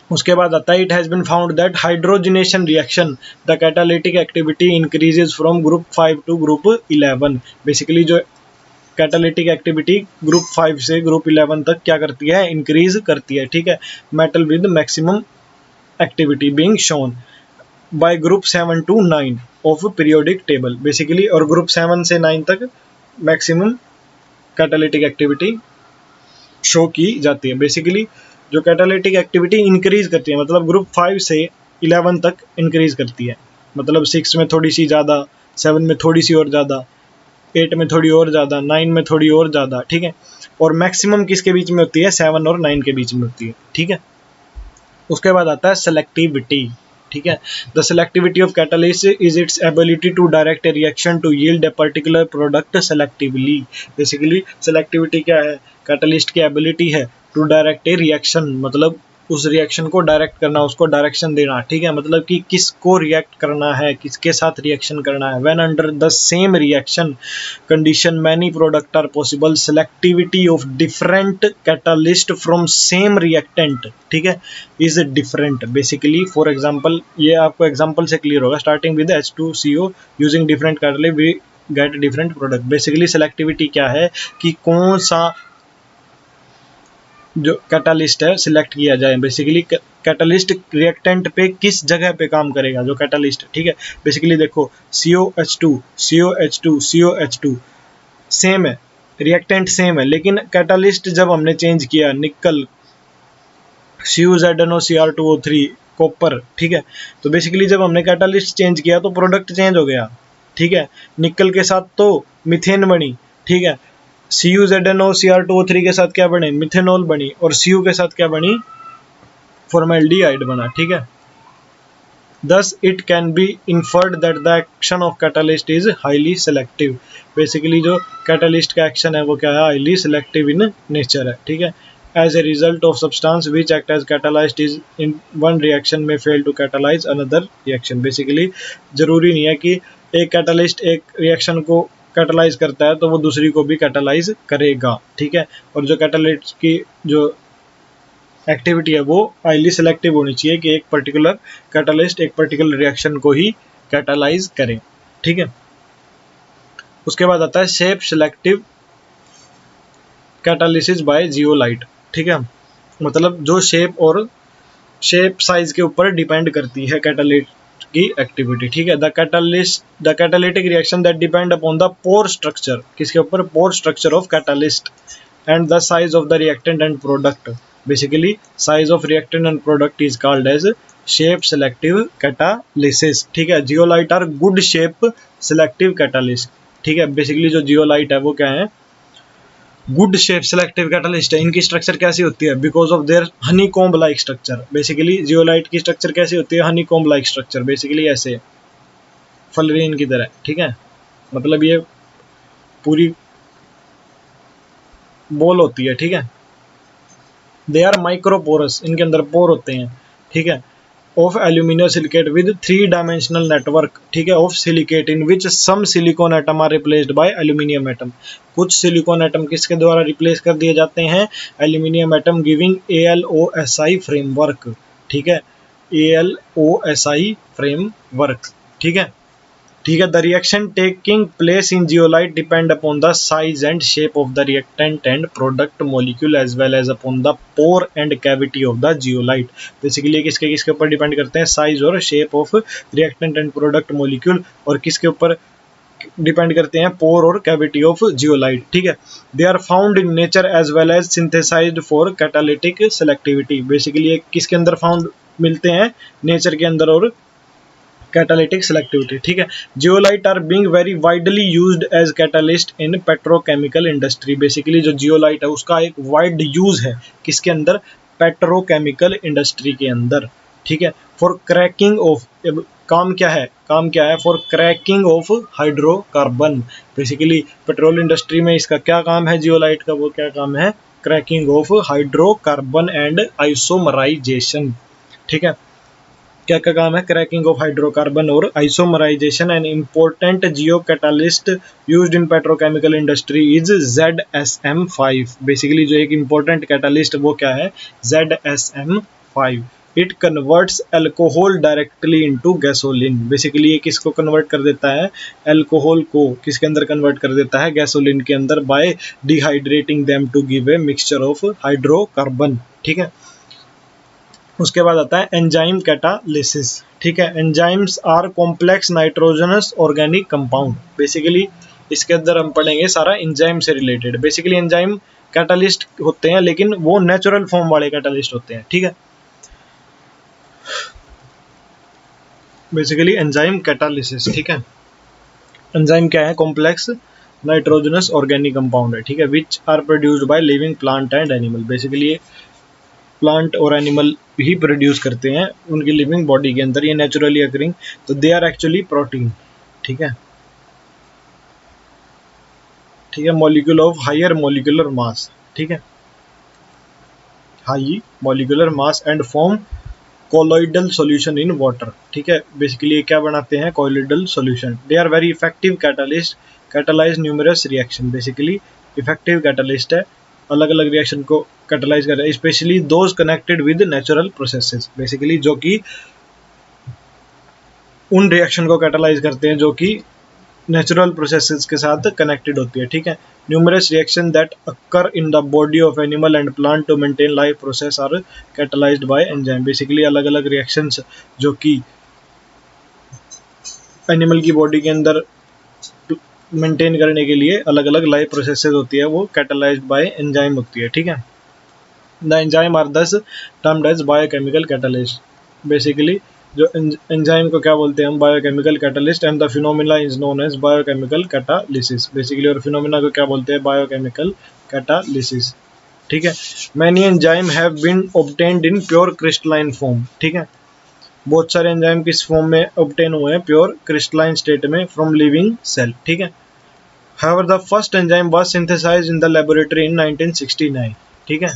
उसके बाद आता है it has been found that hydrogenation reaction the catalytic activity increases from group 5 to group 11। Basically जो कैटालिटिक एक्टिविटी ग्रुप 5 से ग्रुप 11 तक क्या करती है, इंक्रीज करती है, ठीक है। Metal with maximum activity being shown by group 7 to 9 of periodic table. Basically और ग्रुप 7 से 9 तक मैक्सिमम कैटालिटिक एक्टिविटी शो की जाती है। बेसिकली जो कैटालिटिक एक्टिविटी इंक्रीज करती है, मतलब ग्रुप 5 से 11 तक इंक्रीज करती है, मतलब 6 में थोड़ी सी ज़्यादा, 7 में थोड़ी सी और ज़्यादा, 8 में थोड़ी और ज़्यादा, 9 में थोड़ी और ज़्यादा, ठीक है। और मैक्सिमम किसके बीच में होती है, 7 और 9 के बीच में होती है, ठीक है। उसके बाद आता है सेलेक्टिविटी, ठीक है। The selectivity of catalyst is its ability to direct a reaction to yield a particular product selectively. Basically selectivity क्या है, कैटलिस्ट की एबिलिटी है टू डायरेक्ट ए रिएक्शन, मतलब उस रिएक्शन को डायरेक्ट करना, उसको डायरेक्शन देना, ठीक है, मतलब कि किसको रिएक्ट करना है, किसके साथ रिएक्शन करना है। When under the same reaction condition many product are possible selectivity of different catalyst from same reactant, ठीक है, is different। basically for example ये आपको example से clear होगा, starting with H2CO using different catalyst we get different product। basically selectivity क्या है कि कौन सा जो कैटालिस्ट है सिलेक्ट किया जाए। बेसिकली कैटालिस्ट रिएक्टेंट पे किस जगह पे काम करेगा जो कैटालिस्ट, ठीक है। बेसिकली देखो COH2 COH2 COH2 सेम है, रिएक्टेंट सेम है, लेकिन कैटालिस्ट जब हमने चेंज किया, निकल CuZnOCr2O3 कॉपर, ठीक है, तो बेसिकली जब हमने कैटालिस्ट चेंज किया तो प्रोडक्ट चेंज हो गया, ठीक है। निकल के साथ तो मिथेन बनी, ठीक है, CuZnOCr2O3 के साथ क्या बने, मिथेनॉल बनी, और Cu के साथ क्या बनी, फॉर्मेल्डिहाइड बना, ठीक है। Thus it can be inferred that the action of catalyst is highly selective। Basically जो कैटलिस्ट का एक्शन है वो क्या है, हाईली सेलेक्टिव इन नेचर है, ठीक है। As a result of substance which act as catalyst is in one reaction may fail to catalyze another reaction। Basically जरूरी नहीं है कि एक कैटलिस्ट एक रिएक्शन को कैटलाइज करता है तो वो दूसरी को भी कैटलाइज करेगा, ठीक है। और जो कैटलिस्ट की जो एक्टिविटी है वो हाईली सेलेक्टिव होनी चाहिए कि एक पर्टिकुलर कैटलिस्ट एक पर्टिकुलर रिएक्शन को ही कैटलाइज करे, ठीक है। उसके बाद आता है shape selective catalysis by zeolite, ठीक है। मतलब जो शेप और शेप साइज के ऊपर डिपेंड करती है कैटालिस्ट की एक्टिविटी, ठीक है। The catalytic reaction that depend upon the pore structure, किसके ऊपर, pore structure of catalyst and the size of the reactant and product. Basically size of reactant and product is called as shape selective catalysis, ठीक है। Zeolite are good shape selective catalyst, ठीक है। Basically जो zeolite है वो क्या है, good shape selective catalyst है। इनकी स्ट्रक्चर कैसी होती है, because of their honeycomb like structure. Basically zeolite की स्ट्रक्चर कैसी होती है, हनीकॉम्ब लाइक स्ट्रक्चर, बेसिकली ऐसे फलरीन की तरह, ठीक है। मतलब ये पूरी बॉल होती है, ठीक है। दे आर माइक्रोपोरस, इनके अंदर पोर होते हैं, ठीक है। Of aluminium silicate with 3 dimensional network, ठीक है, of silicate in which some silicon atom are replaced by aluminium atom. कुछ सिलिकॉन एटम किसके द्वारा रिप्लेस कर दिए जाते हैं, aluminium atom, giving AlOSi framework, ठीक है। AlOSi फ्रेमवर्क, ठीक है, ठीक है। The reaction taking place in zeolite depend upon the size and shape of the reactant and product molecule as well as upon the pore and cavity of the zeolite. Basically किसके किसके ऊपर depend करते हैं, size और shape of reactant and product molecule, और किसके ऊपर depend करते हैं, पोर और कैविटी ऑफ जियोलाइट, ठीक है। They are found in nature as well as synthesized for catalytic selectivity. Basically किसके अंदर फाउंड मिलते हैं, नेचर के अंदर और कैटालिटिक सेलेक्टिविटी, ठीक है। Zeolite are being very widely used as catalyst in petrochemical industry. Basically जो जियोलाइट है उसका एक वाइड यूज है किसके अंदर, पेट्रोकेमिकल इंडस्ट्री के अंदर, ठीक है। फॉर क्रैकिंग ऑफ, काम क्या है, काम क्या है, for cracking of hydrocarbon. Basically petrol industry में इसका क्या काम है, जियोलाइट का वो क्या काम है, cracking of hydrocarbon and isomerization, ठीक है। क्या क्या काम है, क्रैकिंग ऑफ हाइड्रोकार्बन और isomerization. An important geo catalyst used in petrochemical industry is ZSM5। Basically जो एक इम्पोर्टेंट कैटालिस्ट वो क्या है, ZSM5। It converts alcohol directly into gasoline. Basically ये किसको कन्वर्ट कर देता है, अल्कोहल को किसके अंदर कन्वर्ट कर देता है, गैसोलिन के अंदर, by dehydrating them to give a mixture of hydrocarbon, ठीक है। उसके बाद आता है एंजाइम कैटालिसिस, ठीक है। Enzymes are complex nitrogenous organic compound. Basically इसके अंदर हम पढ़ेंगे सारा एंजाइम से रिलेटेड। बेसिकली एंजाइम कैटालिस्ट होते हैं लेकिन वो नेचुरल फॉर्म वाले कैटालिस्ट होते हैं, ठीक है। बेसिकली एंजाइम कैटालिसिस, ठीक है। एंजाइम क्या है, कॉम्प्लेक्स नाइट्रोजनस ऑर्गेनिक कंपाउंड है, ठीक है, which are produced by living plant and animal. Basically plant और एनिमल ही प्रोड्यूस करते हैं उनकी लिविंग बॉडी के अंदर, ये नेचुरली अकरिंग, तो दे आर एक्चुअली प्रोटीन, ठीक है, ठीक है। Molecule of higher molecular mass, ठीक है, high molecular mass and form colloidal solution in water, ठीक है। बेसिकली ये क्या बनाते हैं, colloidal solution. They are very effective catalyst, catalyse numerous reaction. Basically effective catalyst है, अलग अलग रिएक्शन को कैटालाइज कर रहे हैं, specially those connected with natural processes. Basically जो कि उन रिएक्शन को कैटालाइज करते हैं जो कि नेचुरल प्रोसेसेस के साथ कनेक्टेड होती है, ठीक है। Numerous reaction that occur in the body of animal and plant to maintain life process are catalysed by enzyme. Basically अलग अलग रिएक्शंस जो कि एनिमल की बॉडी के अंदर मेंटेन करने के लिए अलग अलग लाइफ प्रोसेसेस होती है वो कैटालाइज्ड बाय एंजाइम होती है, ठीक है। The enzyme are thus termed as biochemical catalyst. Basically जो एंजाइम को क्या बोलते हैं हम, biochemical catalyst, and the phenomena is known as biochemical catalysis. Basically और फिनोमिना को क्या बोलते हैं, बायोकेमिकल कैटालिसिस, ठीक है। Many enzyme have been obtained in pure crystalline form, ठीक है। बहुत सारे एंजाइम किस फॉर्म में ऑब्टेन हुए हैं, प्योर क्रिस्टलाइन स्टेट में फ्रॉम लिविंग सेल, ठीक है। However, the first enzyme was synthesized in the laboratory in 1969, ठीक है।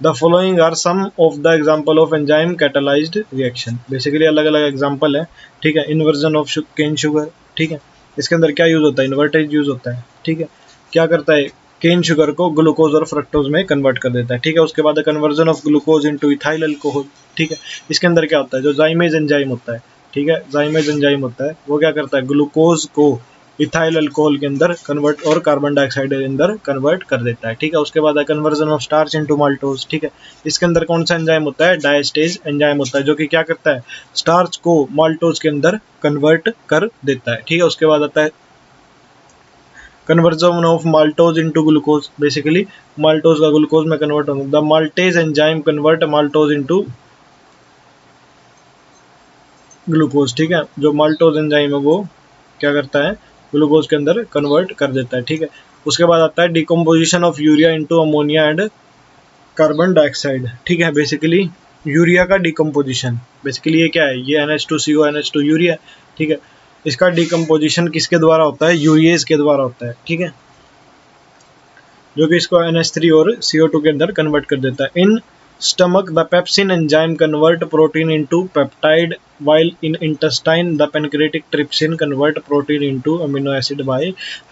The following are some of the example of enzyme catalyzed reaction, basically अलग अलग एग्जाम्पल है, ठीक है। इन्वर्जन ऑफ केन शुगर, ठीक है। इसके अंदर क्या यूज होता है, इन्वर्टेज यूज होता है, ठीक है। क्या करता है, केन शुगर को ग्लूकोज और फ्रक्टोज में कन्वर्ट कर देता है, ठीक है। उसके बाद conversion of glucose into ethyl alcohol, ठीक है। इसके अंदर क्या होता है, जो जाइमेज एंजाइम होता है, ठीक है, जाइमेज एंजाइम होता है, वो क्या करता है, ग्लूकोज को इथाइल अल्कोहल के अंदर कन्वर्ट और कार्बन डाइऑक्साइड के अंदर कन्वर्ट कर देता है, ठीक है। उसके बाद conversion of starch into maltose, ठीक है। इसके अंदर कौन सा एंजाइम होता है, डायस्टेज एंजाइम होता है, जो कि क्या करता है, स्टार्च को माल्टोज के अंदर कन्वर्ट कर देता है, ठीक है। उसके बाद आता है conversion of maltose into glucose, basically maltose का ग्लूकोज में कन्वर्ट होगा। The maltase enzyme convert maltose into glucose, ठीक है। जो माल्टोज एंजाइम है वो क्या करता है, ग्लूकोज के अंदर कन्वर्ट कर देता है, ठीक है। उसके बाद आता है decomposition of urea into ammonia and carbon dioxide, ठीक है। बेसिकली यूरिया का डिकम्पोजिशन, बेसिकली ये क्या है, ये NH2CO NH2 यूरिया, ठीक है। इसका डिकम्पोजिशन किसके द्वारा होता है, यूरिएज के द्वारा होता है, ठीक है, जो कि इसको NH3 और CO2 के अंदर कन्वर्ट कर देता है। इन stomach the pepsin enzyme convert protein into peptide, while in intestine the pancreatic trypsin convert protein into amino acid by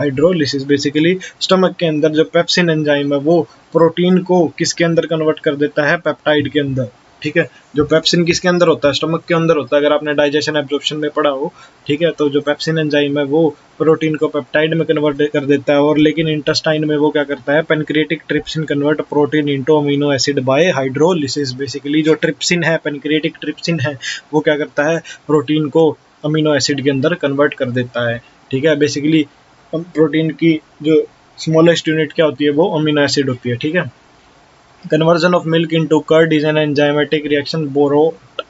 hydrolysis, basically stomach के अंदर जो पेप्सिन एंजाइम है वो प्रोटीन को किसके अंदर कन्वर्ट कर देता है, पेप्टाइड के अंदर, ठीक है। जो पेप्सिन किसके अंदर होता है, स्टमक के अंदर होता है, अगर आपने डाइजेशन एब्जॉर्प्शन में पढ़ा हो, ठीक है। तो जो पेप्सिन एंजाइम है वो प्रोटीन को पेप्टाइड में कन्वर्ट कर देता है, और लेकिन इंटेस्टाइन में वो क्या करता है, pancreatic trypsin convert protein into amino acid by hydrolysis, basically जो ट्रिप्सिन है, पैनक्रिएटिक ट्रिप्सिन है, वो क्या करता है, प्रोटीन को अमीनो एसिड के अंदर कन्वर्ट कर देता है, ठीक है। बेसिकली प्रोटीन की जो स्मॉलेस्ट यूनिट क्या होती है, वो अमीनो एसिड होती है, ठीक है। Conversion of milk into curd is an enzymatic reaction brought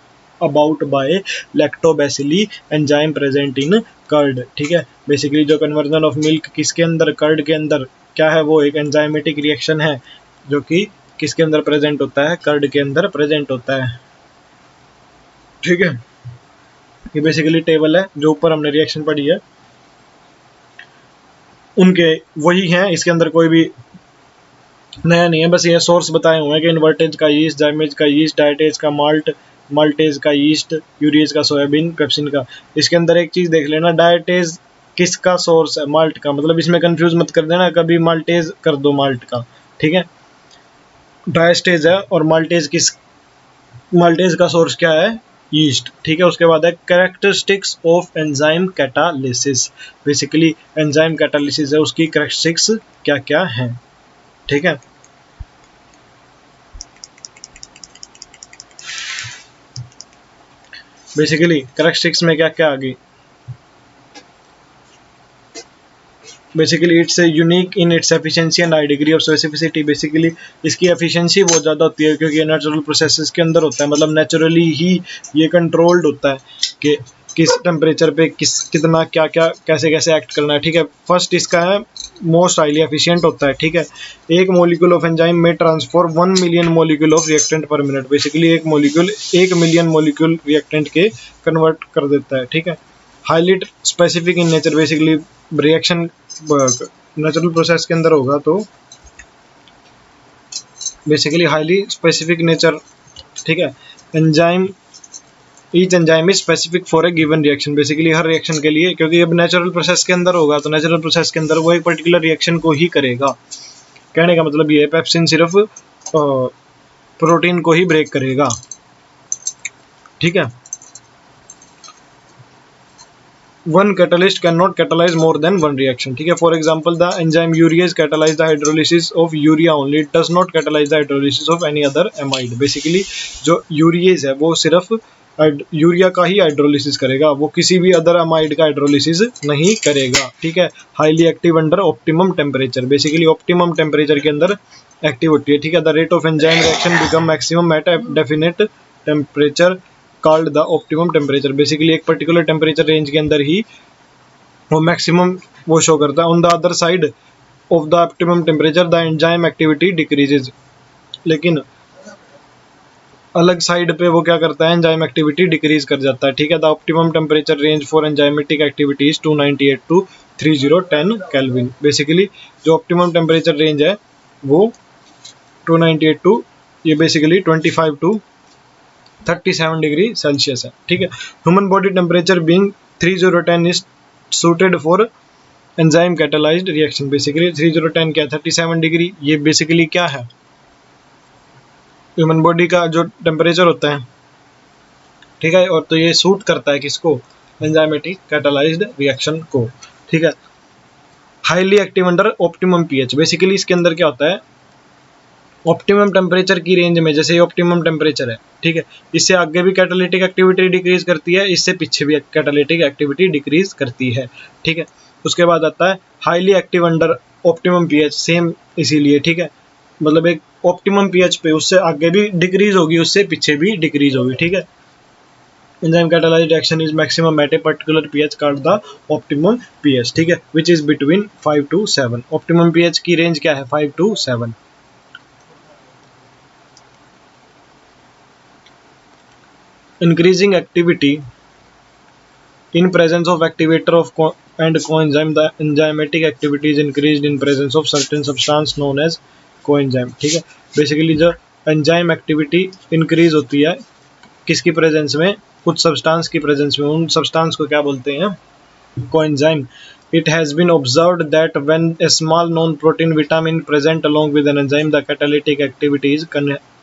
about by lactobacilli enzyme present in curd, ठीक है। बेसिकली जो कन्वर्जन ऑफ मिल्क किसके अंदर, कर्ड के अंदर, क्या है, वो एक एंजाइमेटिक रिएक्शन है जो कि किसके अंदर प्रेजेंट होता है, कर्ड के अंदर प्रेजेंट होता है, ठीक है। ये बेसिकली टेबल है जो ऊपर हमने रिएक्शन पढ़ी है उनके वही हैं, इसके अंदर कोई भी नया नहीं है, बस ये सोर्स बताए हुए हैं कि इन्वर्टेज का यीस्ट, जाइमेज का यीस्ट, डायटेज का माल्ट, माल्टेज का यीस्ट, यूरिएज का सोयाबीन, पेप्सिन का। इसके अंदर एक चीज देख लेना, डायटेज किसका सोर्स है, माल्ट का, मतलब इसमें कंफ्यूज मत कर देना, कभी माल्टेज कर दो माल्ट का, ठीक है। डायस्टेज है और माल्टेज का सोर्स क्या है, यीस्ट, ठीक है। उसके बाद है characteristics of enzyme catalysis, basically enzyme catalysis है, उसकी कैरेक्टरिस्टिक्स क्या क्या हैं, ठीक है। बेसिकली कैरेक्टरिस्टिक्स में क्या क्या आ गई, basically it's unique in its efficiency and high degree of specificity, basically इसकी एफिशिएंसी बहुत ज़्यादा होती है क्योंकि नेचुरल प्रोसेसेस के अंदर होता है, मतलब नेचुरली ही ये कंट्रोल्ड होता है कि किस टेम्परेचर पे कितना क्या क्या कैसे कैसे एक्ट करना है, ठीक है। फर्स्ट इसका है मोस्ट हाईली एफिशिएंट होता है, ठीक है। एक मॉलिक्यूल ऑफ एंजाइम में transfer 1 million molecule of reactant पर मिनट, बेसिकली एक मॉलिक्यूल 1 मिलियन मॉलिक्यूल रिएक्टेंट के कन्वर्ट कर देता है, ठीक है। Highly specific in nature, basically reaction natural process के अंदर होगा तो बेसिकली हाईली स्पेसिफिक नेचर, ठीक है। Enzyme, each enzyme is specific for a given reaction, basically her reaction के लिए, क्योंकि अब नेचुरल प्रोसेस के अंदर होगा तो नेचुरल प्रोसेस के अंदर वो एक पर्टिकुलर रिएक्शन को ही करेगा। कहने का मतलब ये है पेप्सिन सिर्फ प्रोटीन को ही ब्रेक करेगा, ठीक है। One catalyst cannot catalyze more than one reaction, ठीक है। For example, the enzyme urease catalyze the hydrolysis of urea only, it does not catalyze the hydrolysis of any other amide, basically जो urease है वो सिर्फ urea का ही hydrolysis करेगा, वो किसी भी अदर अमाइड का हाइड्रोलिसिस नहीं करेगा, ठीक है। Highly active under optimum temperature, basically optimum temperature के अंदर एक्टिव होती है, ठीक है। The rate of enzyme reaction become maximum at a definite temperature called the optimum temperature, basically एक पर्टिकुलर टेम्परेचर रेंज के अंदर ही वो मैक्सिमम वो शो करता है। On the other side of the optimum temperature the enzyme activity decreases. लेकिन अलग साइड पे वो क्या करता है, एंजाइम एक्टिविटी डिक्रीज कर जाता है, ठीक है। The optimum temperature range for enzymatic activity is 298 to 3010 kelvin. Basically जो ऑप्टिमम टेम्परेचर रेंज है वो 298 टू ये बेसिकली 25 टू 37 डिग्री सेल्सियस है, ठीक है। Human body temperature being 3010 is suited for enzyme catalysed reaction. Basically 3010 क्या है, 37 डिग्री, ये बेसिकली क्या है, ह्यूमन बॉडी का जो टेम्परेचर होता है, ठीक है। और तो ये सूट करता है किसको, एंजाइमेटिक कैटालाइज्ड रिएक्शन को, ठीक है। Highly active under optimum pH. Basically इसके अंदर क्या होता है, ऑप्टिमम टेम्परेचर की रेंज में, जैसे ये ऑप्टिमम टेम्परेचर है, ठीक है, इससे आगे भी कैटालिटिक एक्टिविटी डिक्रीज करती है, इससे पीछे भी कैटालिटिक एक्टिविटी डिक्रीज करती है, ठीक है। उसके बाद आता है highly active under optimum pH, same इसीलिए, ठीक है, मतलब एक ऑप्टिमम पीएच पे उससे आगे भी डिक्रीज होगी, उससे पीछे भी डिक्रीज होगी, ठीक है। enzyme catalyzed reaction is maximum at a particular pH called the optimum pH, ठीक है, which is between 5 to 7। optimum pH की रेंज क्या है, 5 to 7। increasing activity in presence of activator of and coenzyme, the enzymatic activity is increased in presence of certain substance known as coenzyme, ठीक है। Basically जो enzyme activity increase होती है किसकी presence में, कुछ सब्सटेंस की प्रेजेंस में, उन सब्सटेंस को क्या बोलते हैं, coenzyme। It has been observed that when a small non-protein vitamin present along with an enzyme, the catalytic activity is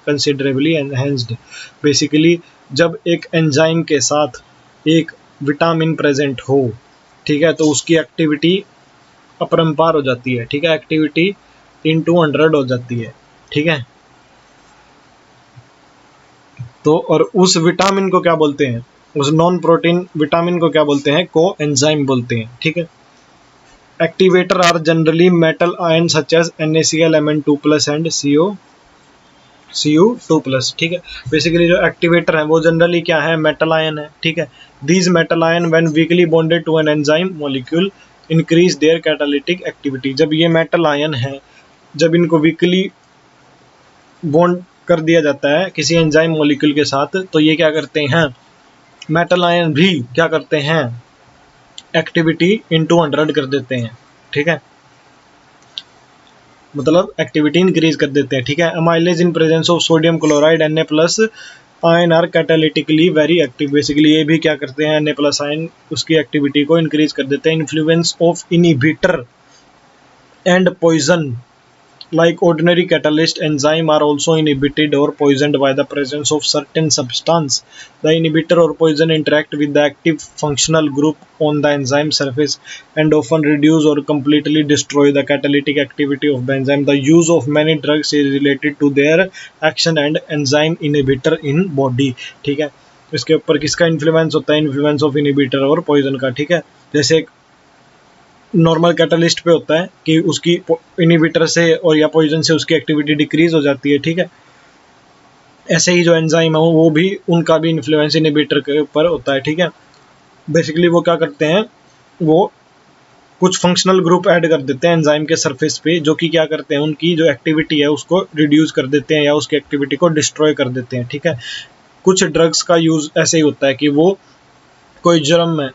considerably enhanced। Basically जब एक एंजाइम के साथ एक विटामिन प्रेजेंट हो, ठीक है, तो उसकी एक्टिविटी अपरंपार हो जाती है, ठीक है, एक्टिविटी into 100 हो जाती है, ठीक है। तो और उस विटामिन को क्या बोलते हैं, उस नॉन प्रोटीन विटामिन को क्या बोलते हैं, को एंजाइम बोलते हैं, ठीक है। Activator are generally metal ion such as NaCl Mn2+ and Cu2+, ठीक है। बेसिकली जो एक्टिवेटर है वो जनरली क्या है, मेटल आयन है, ठीक है। These metal ion when weakly bonded to an enzyme molecule increase their catalytic activity. जब ये मेटल आयन है, जब इनको वीकली बॉन्ड कर दिया जाता है किसी एंजाइम मॉलिक्यूल के साथ, तो ये क्या करते हैं, मेटल आयन भी क्या करते हैं, एक्टिविटी into 100 कर देते हैं, ठीक है, मतलब एक्टिविटी इंक्रीज कर देते हैं, ठीक है। Amylase in presence of sodium chloride Na+ ion are catalytically very active. Basically ये भी क्या करते हैं, Na+ आयन उसकी एक्टिविटी को इंक्रीज कर देते हैं। Influence of inhibitor and poison like ordinary catalyst, enzyme are also inhibited or poisoned by the presence of certain substance. The inhibitor or poison interact with the active functional group on the enzyme surface and often reduce or completely destroy the catalytic activity of the enzyme. The use of many drugs is related to their action and enzyme inhibitor in body, ठीक है। इसके ऊपर किसका influence होता है, influence of inhibitor और poison का, ठीक है। जैसे नॉर्मल कैटालिस्ट पे होता है कि उसकी इनहिबिटर से और या पॉइजन से उसकी एक्टिविटी डिक्रीज हो जाती है, ठीक है। ऐसे ही जो एंजाइम है वो भी, उनका भी इन्फ्लुएंस इनहिबिटर के ऊपर होता है, ठीक है। बेसिकली वो क्या करते हैं, वो कुछ फंक्शनल ग्रुप ऐड कर देते हैं एंजाइम के सरफेस पे, जो कि क्या करते हैं, उनकी जो एक्टिविटी है उसको रिड्यूस कर देते हैं या उसकी एक्टिविटी को डिस्ट्रॉय कर देते हैं, ठीक है। कुछ ड्रग्स का यूज ऐसे ही होता है कि वो कोई जर्म है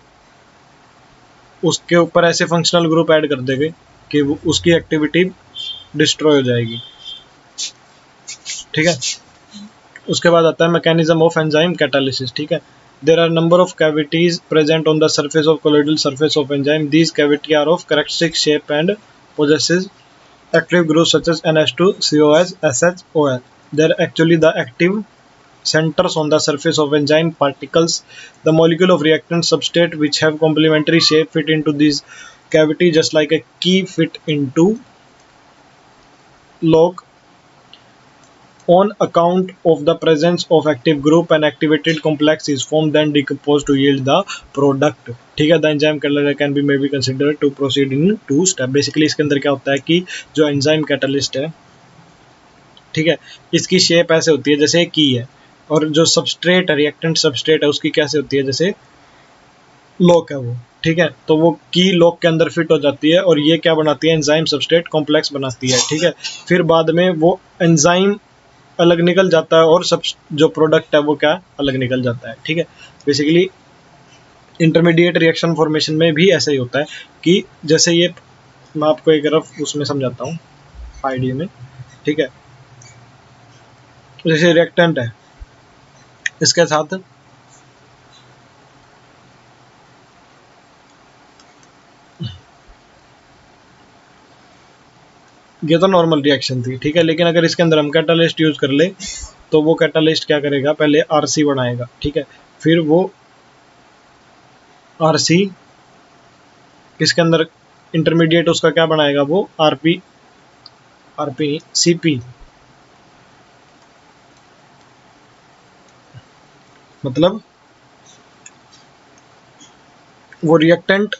उसके ऊपर ऐसे फंक्शनल ग्रुप ऐड कर देंगे कि वो उसकी एक्टिविटी डिस्ट्रॉय हो जाएगी, ठीक है। उसके बाद आता है मैकेनिज्म ऑफ एंजाइम कैटालिसिस, ठीक है। There are number of cavities present on the surface of colloidal surface of enzyme. These cavity are of characteristic shape and possesses active groups such as NH2, COH, SHOL. They are actually the active centers on the surface of enzyme particles. The molecule of reactant substrate which have complementary shape fit into these cavity just like a key fit into lock. On account of the presence of active group, an activated complex is formed then decomposed to yield the product, ठीक है। The enzyme catalyst can be maybe considered to proceed in 2 step। Basically इसके अंदर क्या होता है कि जो enzyme catalyst है, ठीक है, इसकी शेप ऐसे होती है जैसे की है, और जो सबस्ट्रेट है, रिएक्टेंट सबस्ट्रेट है, उसकी कैसे होती है, जैसे लॉक है वो, ठीक है। तो वो की लॉक के अंदर फिट हो जाती है और ये क्या बनाती है, एंजाइम सबस्ट्रेट कॉम्प्लेक्स बनाती है, ठीक है। फिर बाद में वो एंजाइम अलग निकल जाता है और सब जो प्रोडक्ट है वो क्या अलग निकल जाता है, ठीक है। बेसिकली इंटरमीडिएट रिएक्शन फॉर्मेशन में भी ऐसा ही होता है कि जैसे ये, मैं आपको एक रफ उसमें समझाता हूँ आईडी में, ठीक है। जैसे रिएक्टेंट है, इसके साथ ये तो नॉर्मल रिएक्शन थी, ठीक है। लेकिन अगर इसके अंदर हम कैटालिस्ट यूज कर ले तो वो कैटालिस्ट क्या करेगा, पहले आरसी बनाएगा, ठीक है। फिर वो आरसी इसके अंदर इंटरमीडिएट उसका क्या बनाएगा, वो आरपी, आरपी सीपी, मतलब वो रिएक्टेंट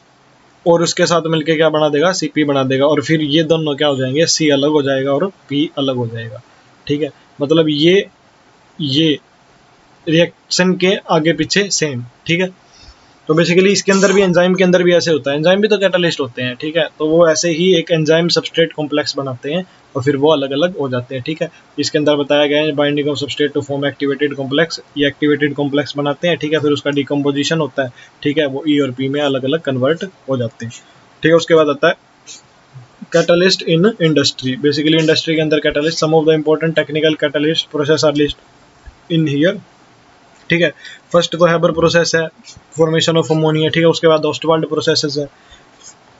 और उसके साथ मिलके क्या बना देगा, सीपी बना देगा। और फिर ये दोनों क्या हो जाएंगे, सी अलग हो जाएगा और पी अलग हो जाएगा, ठीक है। मतलब ये रिएक्शन के आगे पीछे सेम, ठीक है। तो बेसिकली इसके अंदर भी, एंजाइम के अंदर भी ऐसे होता है, एंजाइम भी तो कैटालिस्ट होते हैं, ठीक है। तो वो ऐसे ही एक एंजाइम सबस्ट्रेट कॉम्प्लेक्स बनाते हैं और फिर वो अलग अलग हो जाते हैं, ठीक है। इसके अंदर बताया गया है binding of substrate to form activated complex, ये एक्टिवेटेड कॉम्प्लेक्स बनाते हैं, ठीक है। फिर उसका डिकम्पोजिशन होता है, ठीक है, वो ई और पी में अलग अलग कन्वर्ट हो जाते हैं, ठीक है। उसके बाद आता है catalyst in industry. Basically industry के अंदर catalyst, some of the important technical catalyst process are list in here, ठीक है। फर्स्ट तो हैबर प्रोसेस है, फॉर्मेशन ऑफ अमोनिया, ठीक है। उसके बाद ऑस्टवाल्ड प्रोसेस है,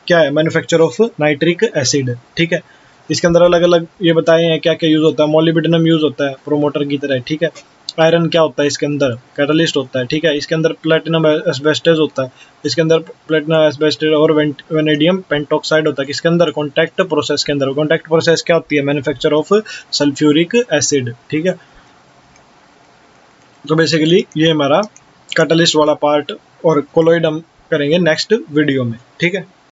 क्या है, मैन्युफैक्चर ऑफ नाइट्रिक एसिड, ठीक है। इसके अंदर अलग अलग ये बताए हैं क्या क्या यूज होता है, मोलिब्डेनम यूज होता है प्रोमोटर की तरह, ठीक है। आयरन क्या होता है इसके अंदर, कैटालिस्ट होता है, ठीक है। इसके अंदर प्लेटिनम एस्बेस्टस होता है, इसके अंदर प्लेटिनम एस्बेस्टस और वेनेडियम पेंटॉक्साइड होता है। किसके अंदर, कॉन्टैक्ट प्रोसेस के अंदर। कॉन्टैक्ट प्रोसेस क्या होती है, मैन्युफैक्चर ऑफ सल्फ्यूरिक एसिड, ठीक है। तो बेसिकली ये हमारा कैटालिस्ट वाला पार्ट और कोलोइड हम करेंगे नेक्स्ट वीडियो में, ठीक है।